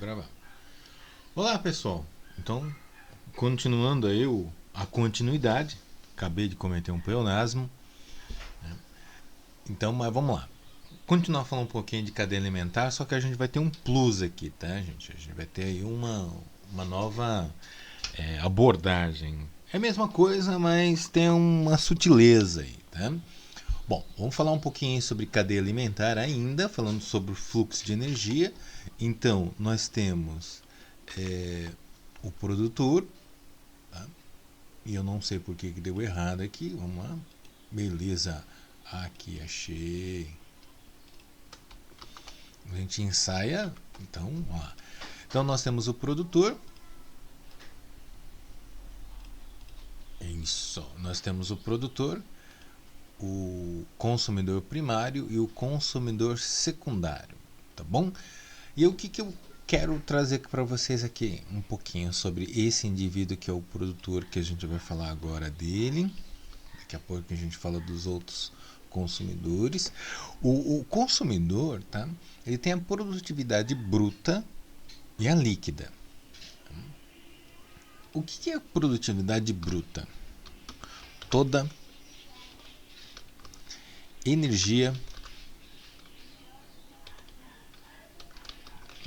Gravar. Olá, pessoal. Então, continuando aí a continuidade. Acabei de cometer um pleonasmo. Então, mas vamos lá. Continuar falando um pouquinho de cadeia alimentar, só que a gente vai ter um plus aqui, tá, gente? A gente vai ter aí uma nova abordagem. É a mesma coisa, mas tem uma sutileza aí, tá? Bom, vamos falar um pouquinho sobre cadeia alimentar ainda, falando sobre o fluxo de energia. Então, nós temos o produtor, tá? E eu não sei por que deu errado aqui. Vamos lá. Beleza. Aqui achei. A gente ensaia. Então, ó. Então nós temos o produtor. Isso. Nós temos o produtor, o consumidor primário e o consumidor secundário, tá bom? E o que eu quero trazer para vocês aqui um pouquinho sobre esse indivíduo que é o produtor, que a gente vai falar agora dele. Daqui a pouco a gente fala dos outros consumidores. O consumidor, tá? Ele tem a produtividade bruta e a líquida. O que é produtividade bruta? Toda energia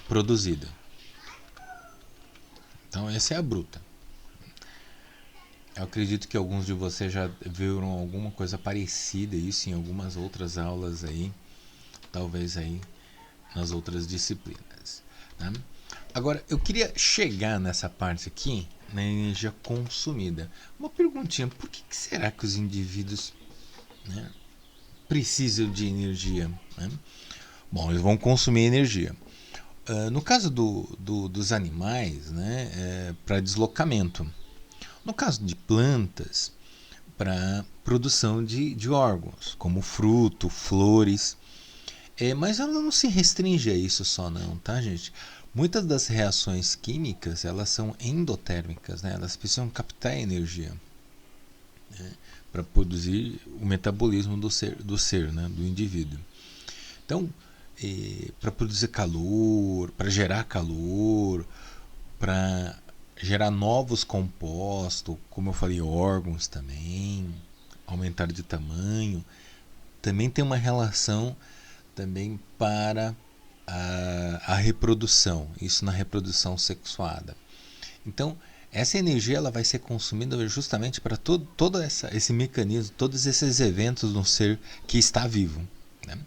produzida. Então essa é a bruta. Eu acredito que alguns de vocês já viram alguma coisa parecida isso em algumas outras aulas aí, talvez aí nas outras disciplinas, né? Agora, eu queria chegar nessa parte aqui, na energia consumida. Uma perguntinha, por que será que os indivíduos, né, precisam de energia, né? Bom, eles vão consumir energia. No caso dos animais, né, para deslocamento. No caso de plantas, para produção de órgãos, como fruto, flores. Mas ela não se restringe a isso só não, tá, gente? Muitas das reações químicas, elas são endotérmicas, né? Elas precisam captar energia, né, para produzir o metabolismo do ser, né, do indivíduo. Então, para produzir calor, para gerar calor, para gerar novos compostos, como eu falei, órgãos também, aumentar de tamanho, também tem uma relação também para a reprodução, isso na reprodução sexuada. Então, essa energia ela vai ser consumida justamente para todo esse mecanismo, todos esses eventos no ser que está vivo, né?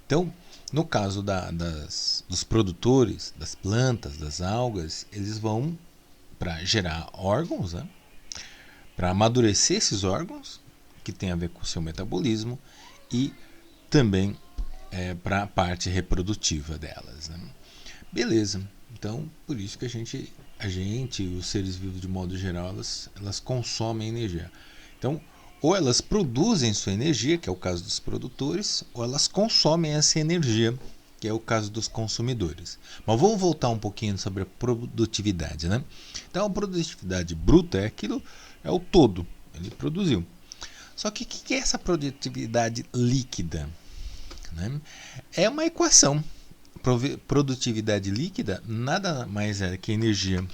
Então, no caso dos produtores, das plantas, das algas, eles vão para gerar órgãos, né, para amadurecer esses órgãos, que tem a ver com o seu metabolismo, e também para a parte reprodutiva delas, né? Beleza. Então, por isso que os seres vivos de modo geral, elas consomem energia. Então, ou elas produzem sua energia, que é o caso dos produtores, ou elas consomem essa energia, que é o caso dos consumidores. Mas vamos voltar um pouquinho sobre a produtividade, né? Então, a produtividade bruta é o todo, ele produziu. Só que o que é essa produtividade líquida, né? É uma equação. Produtividade líquida nada mais é que energia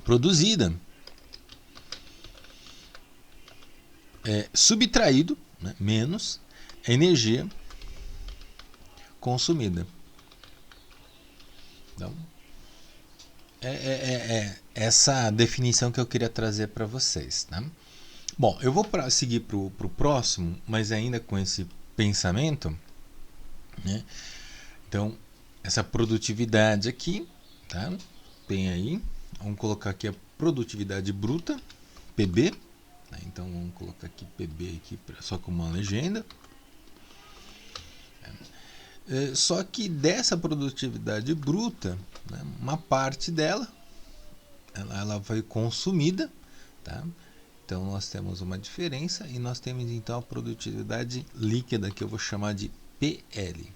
produzida subtraído, né, menos energia consumida. Então, é essa definição que eu queria trazer para vocês, tá? Bom, eu vou seguir para o próximo, mas ainda com esse pensamento, né? Então, essa produtividade aqui, tá? Tem aí, vamos colocar aqui a produtividade bruta, PB, né? Então vamos colocar aqui PB aqui só com uma legenda. Só que dessa produtividade bruta, né, uma parte dela ela foi consumida, tá? Então nós temos uma diferença e nós temos então a produtividade líquida, que eu vou chamar de PL.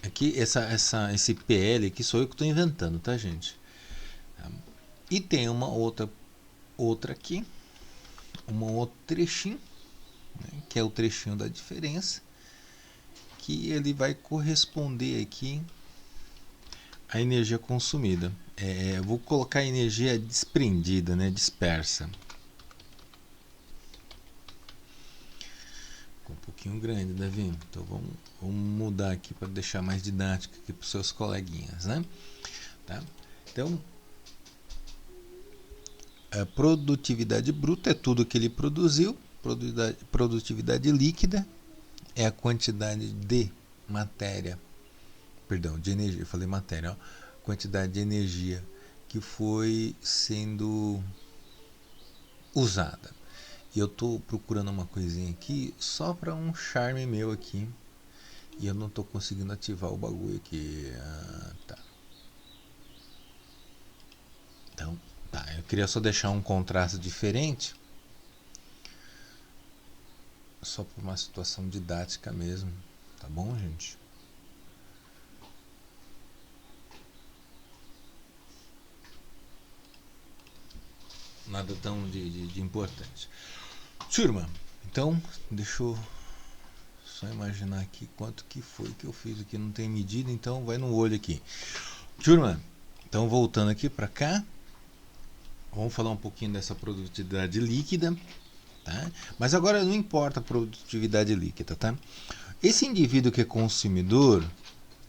Aqui esse PL aqui sou eu que estou inventando, tá, gente? E tem uma outra aqui, um outro trechinho, né, que é o trechinho da diferença, que ele vai corresponder aqui a energia consumida. Vou colocar energia desprendida, né? Dispersa. Ficou um pouquinho grande, Davi. Então vamos mudar aqui para deixar mais didático aqui para os seus coleguinhas, né? Tá? Então, a produtividade bruta é tudo que ele produziu. Produtividade líquida é a quantidade de matéria, perdão, de energia, eu falei matéria, ó, quantidade de energia que foi sendo usada. E eu estou procurando uma coisinha aqui só para um charme meu aqui e eu não estou conseguindo ativar o bagulho aqui. Tá. Então, tá, eu queria só deixar um contraste diferente, só por uma situação didática mesmo, tá bom, gente? Nada tão de importante. Turma, então deixa eu só imaginar aqui quanto que foi que eu fiz aqui, não tem medida, então vai no olho aqui. Turma, então voltando aqui para cá, vamos falar um pouquinho dessa produtividade líquida, tá? Mas agora não importa a produtividade líquida, tá? Esse indivíduo que é consumidor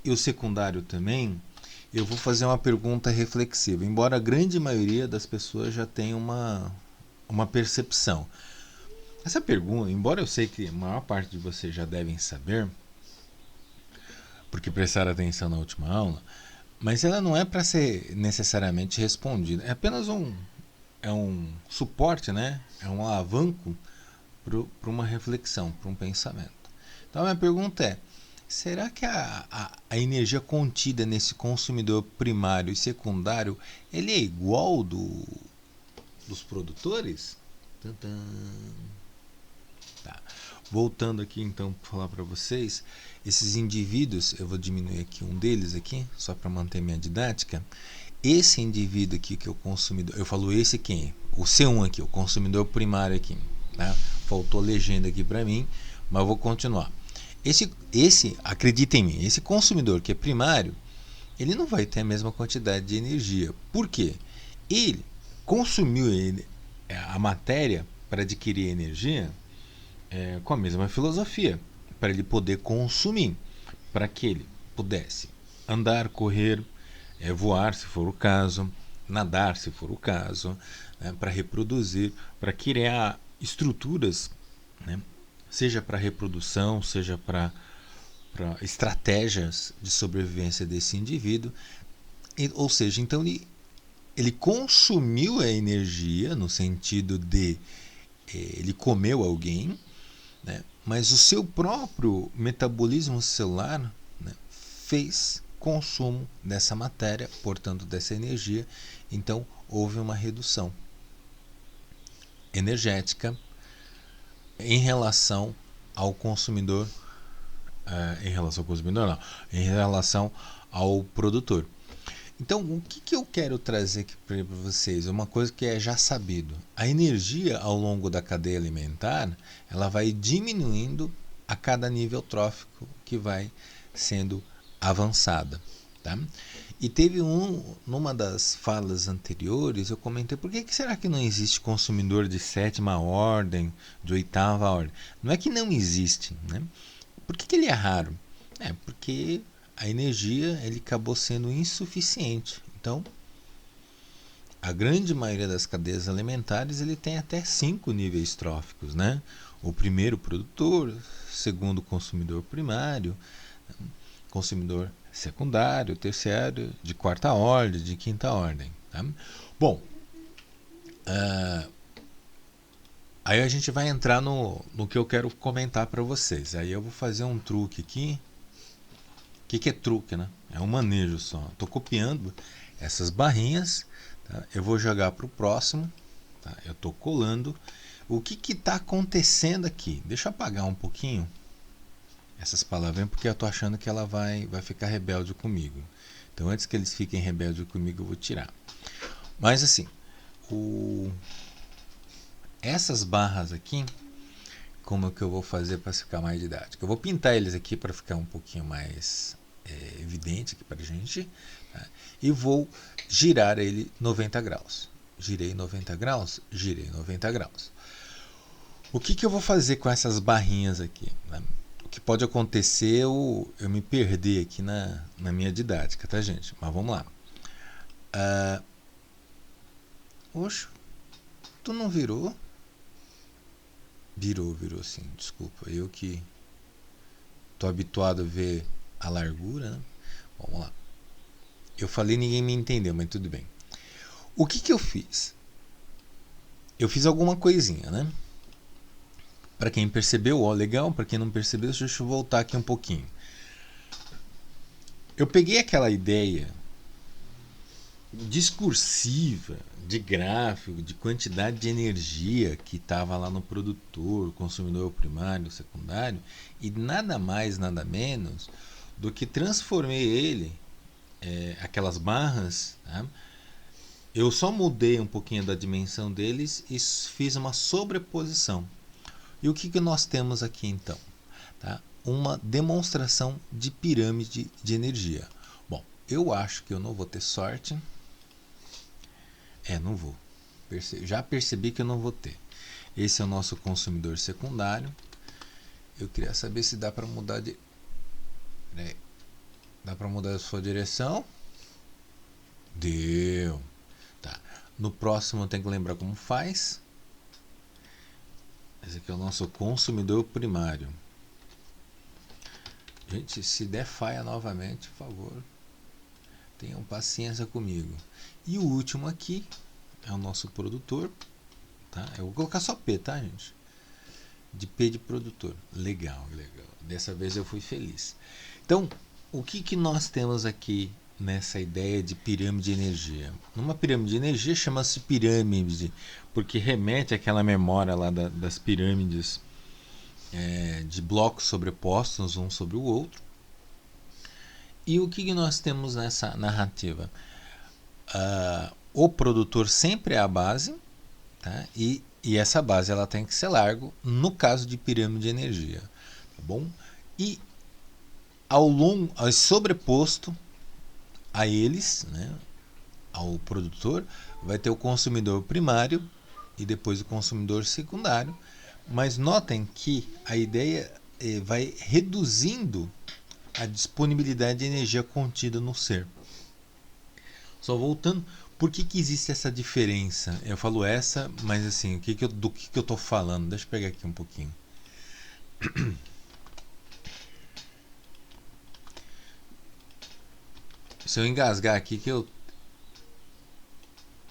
e o secundário também, eu vou fazer uma pergunta reflexiva, embora a grande maioria das pessoas já tenha uma percepção. Essa pergunta, embora eu sei que a maior parte de vocês já devem saber, porque prestaram atenção na última aula, mas ela não é para ser necessariamente respondida. É apenas um suporte, né? É um alavanco para uma reflexão, para um pensamento. Então a minha pergunta é: será que a energia contida nesse consumidor primário e secundário ele é igual dos produtores? Tantã. Tá. Voltando aqui então para falar para vocês, esses indivíduos, eu vou diminuir aqui um deles aqui, só para manter minha didática. Esse indivíduo aqui que é o consumidor, eu falo esse quem? O C1 aqui, o consumidor primário aqui, tá? Faltou legenda aqui para mim, mas eu vou continuar. Esse, acredita em mim, esse consumidor que é primário, ele não vai ter a mesma quantidade de energia. Por quê? Ele consumiu a matéria para adquirir energia com a mesma filosofia, para ele poder consumir, para que ele pudesse andar, correr, voar, se for o caso, nadar, se for o caso, né, para reproduzir, para criar estruturas, né, seja para reprodução, seja para estratégias de sobrevivência desse indivíduo. Ou seja, então ele consumiu a energia no sentido de ele comeu alguém, né, mas o seu próprio metabolismo celular, né, fez consumo dessa matéria, portanto dessa energia, então houve uma redução energética em relação ao consumidor, em relação ao produtor. Então, o que eu quero trazer aqui para vocês? Uma coisa que é já sabido. A energia ao longo da cadeia alimentar, ela vai diminuindo a cada nível trófico que vai sendo avançada. Tá? E teve numa das falas anteriores, eu comentei, por que será que não existe consumidor de 7ª ordem, de 8ª ordem? Não é que não existe, né? Por que ele é raro? Porque a energia ele acabou sendo insuficiente. Então, a grande maioria das cadeias alimentares ele tem até 5 níveis tróficos, né? O primeiro produtor, segundo consumidor primário, consumidor secundário, terciário, de 4ª ordem, de 5ª ordem. Tá? Bom, aí a gente vai entrar no que eu quero comentar para vocês. Aí eu vou fazer um truque aqui. O que é truque, né? É um manejo só. Estou copiando essas barrinhas. Tá? Eu vou jogar para o próximo. Tá? Eu estou colando. O que está acontecendo aqui? Deixa eu apagar um pouquinho essas palavras, porque eu estou achando que ela vai ficar rebelde comigo. Então, antes que eles fiquem rebeldes comigo, eu vou tirar. Mas assim, essas barras aqui, como é que eu vou fazer para ficar mais didático? Eu vou pintar eles aqui para ficar um pouquinho mais evidente aqui para a gente, tá? E vou girar ele 90 graus. Girei 90 graus, girei 90 graus. O que eu vou fazer com essas barrinhas aqui, né? O que pode acontecer eu me perder aqui na minha didática, tá, gente? Mas vamos lá. Oxe, tu não virou? Virou sim, desculpa. Eu que tô habituado a ver a largura, né? Vamos lá. Eu falei, ninguém me entendeu, mas tudo bem. O que eu fiz? Eu fiz alguma coisinha, né? Para quem percebeu, ó, legal. Para quem não percebeu, deixa eu voltar aqui um pouquinho. Eu peguei aquela ideia discursiva, de gráfico, de quantidade de energia que estava lá no produtor, consumidor primário, secundário, e nada mais, nada menos do que transformei ele, aquelas barras, tá? Eu só mudei um pouquinho da dimensão deles e fiz uma sobreposição. E o que nós temos aqui então? Tá? Uma demonstração de pirâmide de energia. Bom, eu acho que eu não vou ter sorte. Não vou. Já percebi que eu não vou ter. Esse é o nosso consumidor secundário. Eu queria saber se dá para mudar de... Dá para mudar a sua direção? Deu. Tá. No próximo eu tenho que lembrar como faz. Esse aqui é o nosso consumidor primário. Gente, se der falha novamente, por favor, tenham paciência comigo. E o último aqui é o nosso produtor, tá? Eu vou colocar só P, tá, gente? De P de produtor. Legal, legal. Dessa vez eu fui feliz. Então, o que nós temos aqui nessa ideia de pirâmide de energia? Numa pirâmide de energia chama-se pirâmide, porque remete àquela memória lá das pirâmides de blocos sobrepostos um sobre o outro. E o que nós temos nessa narrativa? O produtor sempre é a base, tá? E essa base ela tem que ser largo no caso de pirâmide de energia, tá bom? E sobreposto a eles, né, ao produtor, vai ter o consumidor primário e depois o consumidor secundário. Mas notem que a ideia vai reduzindo a disponibilidade de energia contida no ser. Só voltando, por que existe essa diferença? Eu falo essa, mas assim, do que eu estou falando? Deixa eu pegar aqui um pouquinho. Se eu engasgar aqui,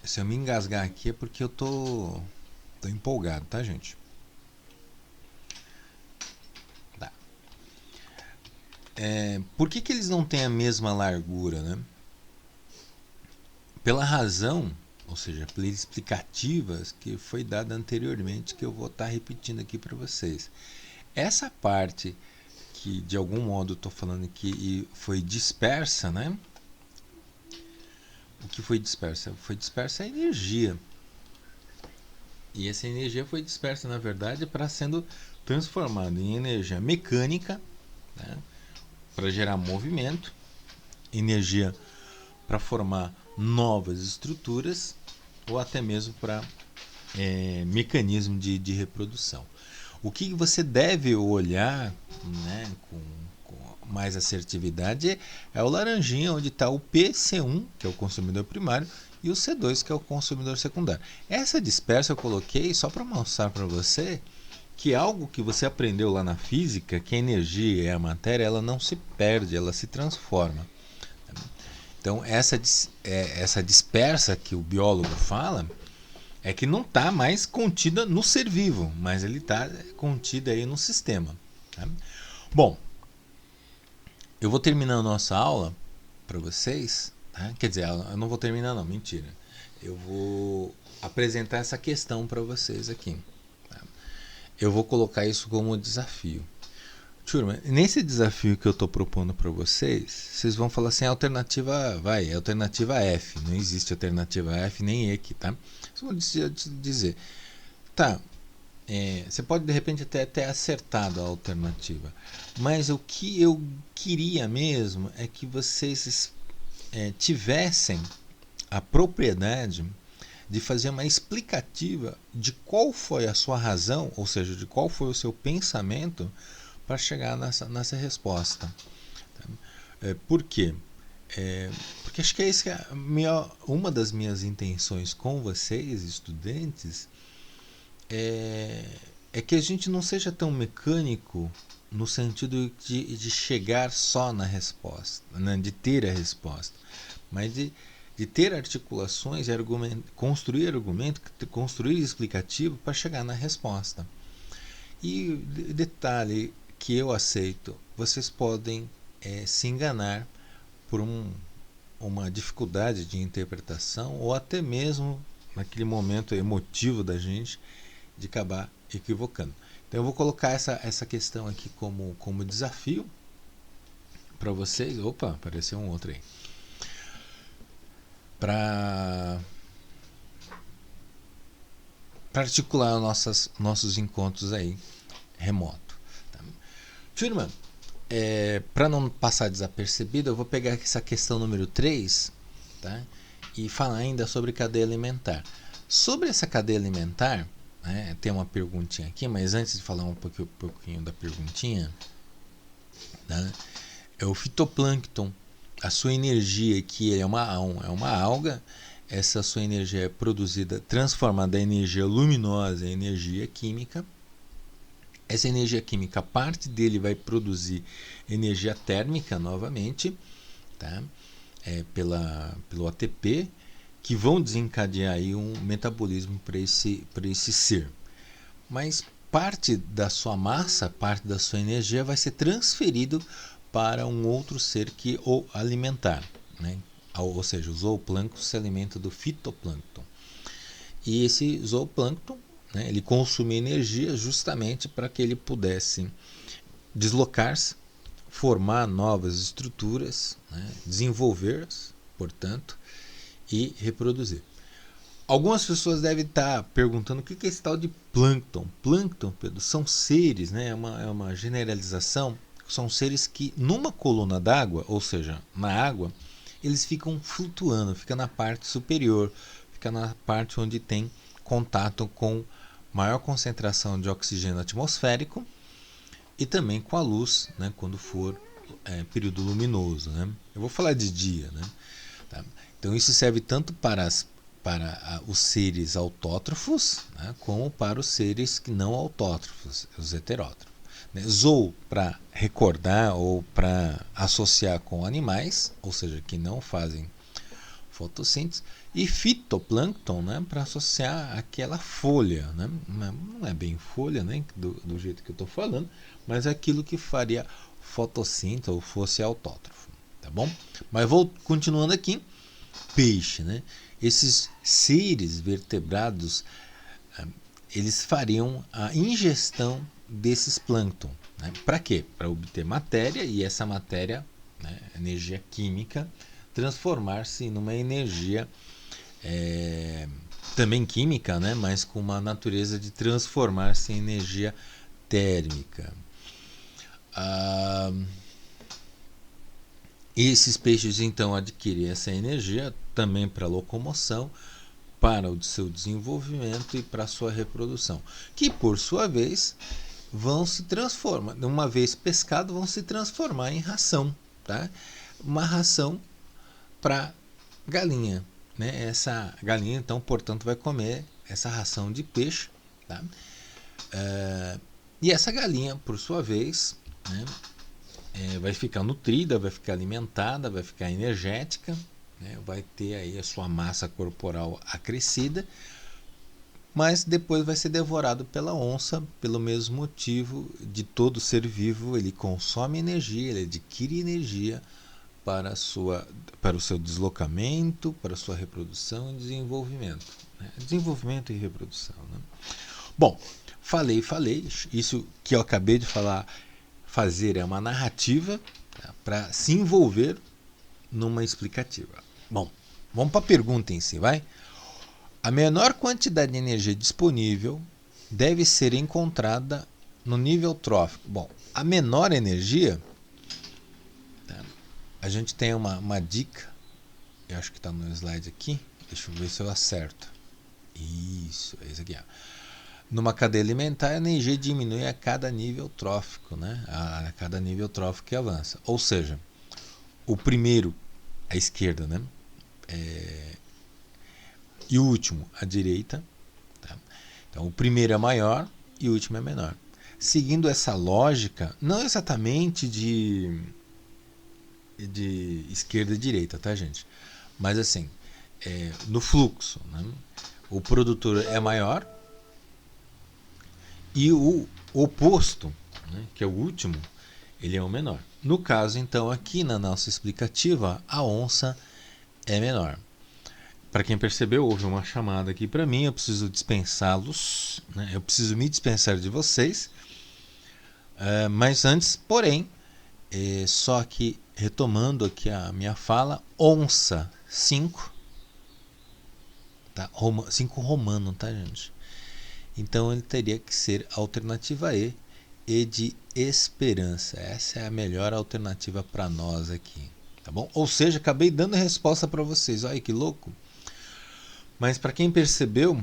se eu me engasgar aqui é porque eu tô empolgado, tá, gente? Tá. Por que eles não têm a mesma largura, né? Pela razão, ou seja, pelas explicativas que foi dada anteriormente, que eu vou estar repetindo aqui para vocês. Essa parte que de algum modo estou falando que foi dispersa, né? O que foi dispersa? Foi dispersa a energia. E essa energia foi dispersa, na verdade, para sendo transformada em energia mecânica, né? Para gerar movimento, energia para formar novas estruturas ou até mesmo para mecanismo de reprodução. O que você deve olhar, né, com mais assertividade é o laranjinha, onde está o PC1, que é o consumidor primário, e o C2, que é o consumidor secundário. Essa dispersa eu coloquei só para mostrar para você que algo que você aprendeu lá na física, que a energia e a matéria, ela não se perde, ela se transforma. Então essa dispersa que o biólogo fala é que não está mais contida no ser vivo, mas ele está contida aí no sistema. Tá? Bom, eu vou terminar a nossa aula para vocês. Tá? Quer dizer, eu não vou terminar não, mentira. Eu vou apresentar essa questão para vocês aqui. Tá? Eu vou colocar isso como desafio. Turma, nesse desafio que eu estou propondo para vocês, vocês vão falar assim, alternativa F, não existe alternativa F nem E aqui, tá? Vocês vão dizer, tá, você pode de repente até ter acertado a alternativa, mas o que eu queria mesmo é que vocês tivessem a propriedade de fazer uma explicativa de qual foi a sua razão, ou seja, de qual foi o seu pensamento para chegar nessa resposta. Por quê? Porque acho que uma das minhas intenções com vocês, estudantes, é que a gente não seja tão mecânico no sentido de chegar só na resposta, né? De ter a resposta, mas de ter articulações e construir argumento, construir explicativo para chegar na resposta. E detalhe que eu aceito, vocês podem se enganar por uma dificuldade de interpretação ou até mesmo naquele momento emotivo da gente de acabar equivocando. Então eu vou colocar essa questão aqui como desafio para vocês. Opa, apareceu um outro aí. Para articular nossos encontros aí remoto. Tá? Turma, para não passar desapercebido, eu vou pegar essa questão número 3, tá? E falar ainda sobre cadeia alimentar. Sobre essa cadeia alimentar, tem uma perguntinha aqui, mas antes de falar um pouquinho da perguntinha, tá? É o fitoplâncton, a sua energia, que ele é uma alga, essa sua energia é produzida, transformada em energia luminosa em energia química. Essa energia química, parte dele vai produzir energia térmica novamente, tá? Pelo ATP, que vão desencadear aí um metabolismo para esse ser. Mas parte da sua massa, parte da sua energia vai ser transferido para um outro ser que o alimentar, né? Ou seja, o zooplâncton se alimenta do fitoplâncton. E esse zooplâncton, né, ele consome energia justamente para que ele pudesse deslocar-se, formar novas estruturas, né, desenvolver-se, portanto, e reproduzir. Algumas pessoas devem estar perguntando o que é esse tal de plâncton. Plâncton, Pedro, são seres, né, é uma generalização, são seres que numa coluna d'água, ou seja, na água, eles ficam flutuando, fica na parte superior, fica na parte onde tem contato com maior concentração de oxigênio atmosférico e também com a luz, né, quando for período luminoso, né? Eu vou falar de dia, né? Tá? Então isso serve tanto para os seres autótrofos, né, como para os seres que não autótrofos, os heterótrofos. Zoo para recordar ou para associar com animais, ou seja, que não fazem fotossíntese, e fitoplâncton, né, para associar aquela folha, né? Não é bem folha, né, do jeito que eu estou falando, mas é aquilo que faria fotossíntese ou fosse autótrofo, tá bom? Mas vou continuando aqui. Peixe, né? Esses seres vertebrados, eles fariam a ingestão desses plâncton, né? Para quê? Para obter matéria, e essa matéria, né, energia química, transformar-se numa energia também química, né, mas com uma natureza de transformar-se em energia térmica. Esses peixes então adquirem essa energia também para locomoção, para o seu desenvolvimento e para a sua reprodução, que por sua vez vão se transformar, uma vez pescado, vão se transformar em ração, tá? Uma ração para galinha, né? Essa galinha então, portanto, vai comer essa ração de peixe, tá? E essa galinha, por sua vez, né, vai ficar nutrida, vai ficar alimentada, vai ficar energética, né, vai ter aí a sua massa corporal acrescida, mas depois vai ser devorado pela onça, pelo mesmo motivo de todo ser vivo. Ele consome energia, ele adquire energia para o seu deslocamento, para a sua reprodução e desenvolvimento. Né? Desenvolvimento e reprodução. Né? Bom, falei. Isso que eu acabei de fazer é uma narrativa, tá, para se envolver numa explicativa. Bom, vamos para a pergunta em si, vai? A menor quantidade de energia disponível deve ser encontrada no nível trófico. Bom, a menor energia, tá? A gente tem uma dica, eu acho que está no slide aqui, deixa eu ver se eu acerto. Isso, é isso aqui. Ó. Numa cadeia alimentar, a energia diminui a cada nível trófico, né? A cada nível trófico que avança. Ou seja, o primeiro, à esquerda, né? E o último, à direita. Tá? Então, o primeiro é maior e o último é menor. Seguindo essa lógica, não exatamente de esquerda e direita, tá, gente? Mas assim, no fluxo, né? O produtor é maior e o oposto, né, que é o último, ele é o menor. No caso, então, aqui na nossa explicativa, a onça é menor. Para quem percebeu, houve uma chamada aqui para mim, eu preciso dispensá-los, né? Eu preciso me dispensar de vocês. Mas antes, porém, só que retomando aqui a minha fala, onça 5, tá? 5 romano, tá, gente? Então ele teria que ser a alternativa E de esperança. Essa é a melhor alternativa para nós aqui, tá bom? Ou seja, acabei dando a resposta para vocês. Olha que louco! Mas para quem percebeu,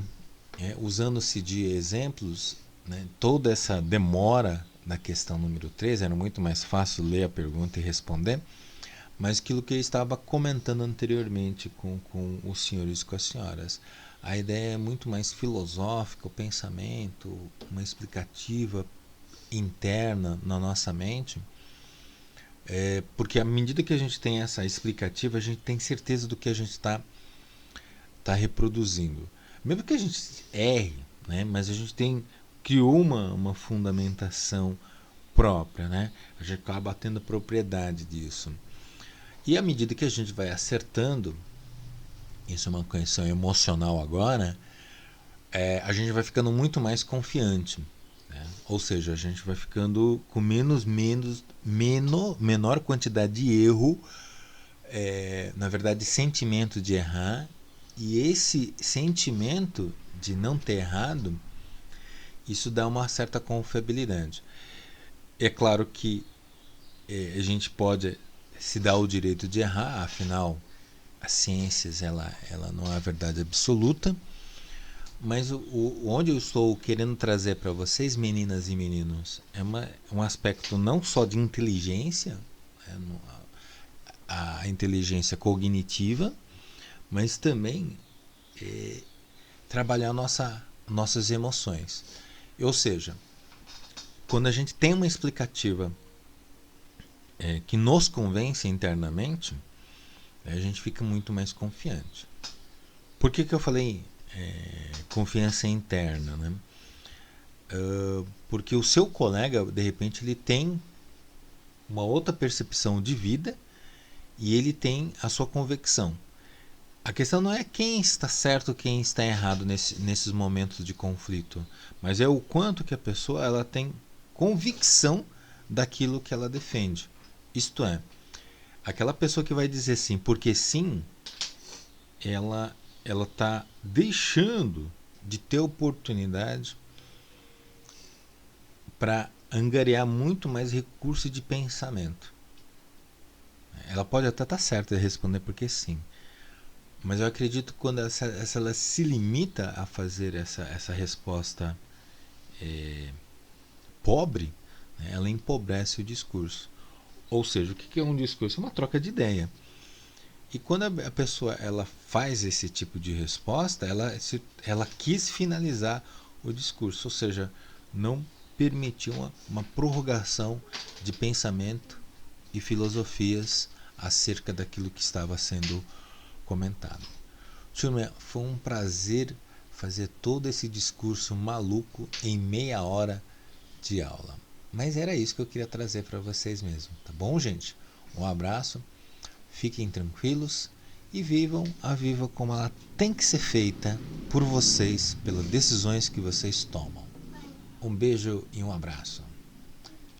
usando-se de exemplos, né, toda essa demora na questão número 3, era muito mais fácil ler a pergunta e responder, mas aquilo que eu estava comentando anteriormente com os senhores e com as senhoras, a ideia é muito mais filosófica, o pensamento, uma explicativa interna na nossa mente, porque à medida que a gente tem essa explicativa, a gente tem certeza do que a gente está reproduzindo. Mesmo que a gente erre, né, mas a gente criou uma fundamentação própria, né? A gente acaba tendo propriedade disso. E à medida que a gente vai acertando, isso é uma questão emocional agora, a gente vai ficando muito mais confiante, né? Ou seja, a gente vai ficando com menor quantidade de erro, na verdade, sentimento de errar, e esse sentimento de não ter errado, isso dá uma certa confiabilidade. É claro que a gente pode se dar o direito de errar, afinal, as ciências ela não é a verdade absoluta, mas onde eu estou querendo trazer para vocês, meninas e meninos, é um aspecto não só de inteligência, a inteligência cognitiva, mas também trabalhar nossas emoções. Ou seja, quando a gente tem uma explicativa que nos convence internamente, a gente fica muito mais confiante. Por que eu falei confiança interna, né? Porque o seu colega, de repente, ele tem uma outra percepção de vida e ele tem a sua convicção. A questão não é quem está certo, quem está errado nesses momentos de conflito, mas é o quanto que a pessoa ela tem convicção daquilo que ela defende. Isto é, aquela pessoa que vai dizer sim, porque sim, ela está deixando de ter oportunidade para angariar muito mais recurso de pensamento. Ela pode até estar certa de responder porque sim, mas eu acredito que quando ela se limita a fazer essa resposta pobre, né, ela empobrece o discurso. Ou seja, o que é um discurso? É uma troca de ideia. E quando a pessoa ela faz esse tipo de resposta, ela quis finalizar o discurso, ou seja, não permitiu uma prorrogação de pensamento e filosofias acerca daquilo que estava sendo comentado. Turma, foi um prazer fazer todo esse discurso maluco em meia hora de aula. Mas era isso que eu queria trazer para vocês mesmo, tá bom, gente? Um abraço, fiquem tranquilos e vivam a vida como ela tem que ser feita por vocês, pelas decisões que vocês tomam. Um beijo e um abraço.